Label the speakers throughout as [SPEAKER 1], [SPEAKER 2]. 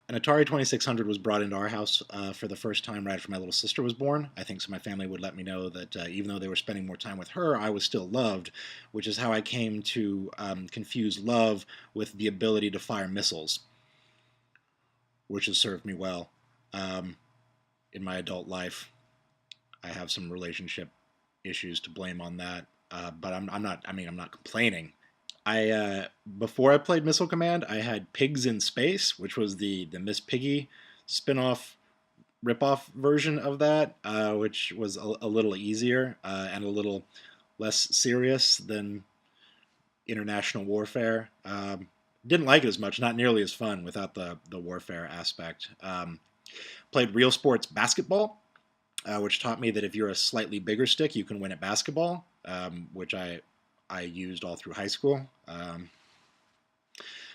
[SPEAKER 1] An Atari 2600 was brought into our house for the first time right after my little sister was born. I think so my family would let me know that even though they were spending more time with her, I was still loved, which is how I came to confuse love with the ability to fire missiles, which has served me well um, in my adult life. I have some relationship issues to blame on that, but I'm not. I mean, I'm not complaining. I before I played Missile Command, I had Pigs in Space, which was the Miss Piggy spin-off rip-off version of that, which was a little easier and a little less serious than international warfare. Didn't like it as much, not nearly as fun without the warfare aspect. Played Real Sports Basketball, which taught me that if you're a slightly bigger stick, you can win at basketball, which I used all through high school.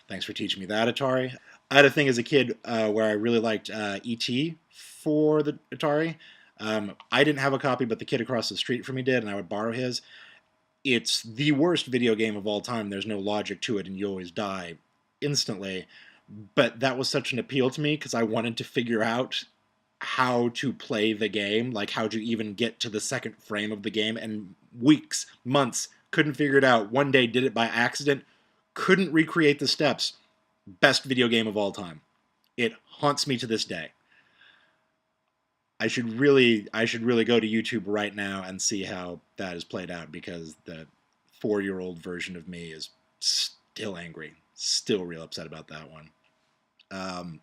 [SPEAKER 1] Thanks for teaching me that, Atari. I had a thing as a kid where I really liked E.T. for the Atari. I didn't have a copy, but the kid across the street from me did, and I would borrow his. It's the worst video game of all time. There's no logic to it, and you always die instantly. But that was such an appeal to me because I wanted to figure out how to play the game, like how to even get to the second frame of the game, and weeks, months, couldn't figure it out. One day did it by accident, couldn't recreate the steps. Best video game of all time. It haunts me to this day. I should really go to YouTube right now and see how that is played out because the 4-year-old version of me is still angry, still real upset about that one. Um,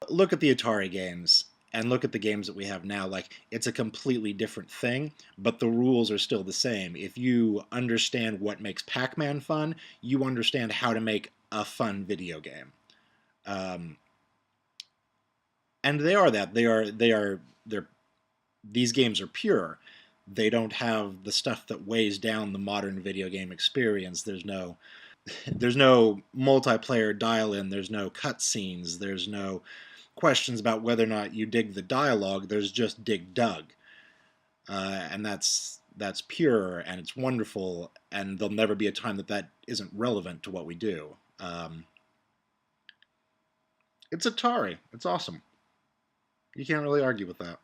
[SPEAKER 1] Look at the Atari games and look at the games that we have now. Like, it's a completely different thing, but the rules are still the same. If you understand what makes Pac-Man fun, you understand how to make a fun video game. Um, and they are that. They're these games are pure. They don't have the stuff that weighs down the modern video game experience. There's no multiplayer dial-in. There's no cutscenes. There's no questions about whether or not you dig the dialogue. There's just dig dug, and that's pure and it's wonderful. And there'll never be a time that that isn't relevant to what we do. It's Atari. It's awesome. You can't really argue with that.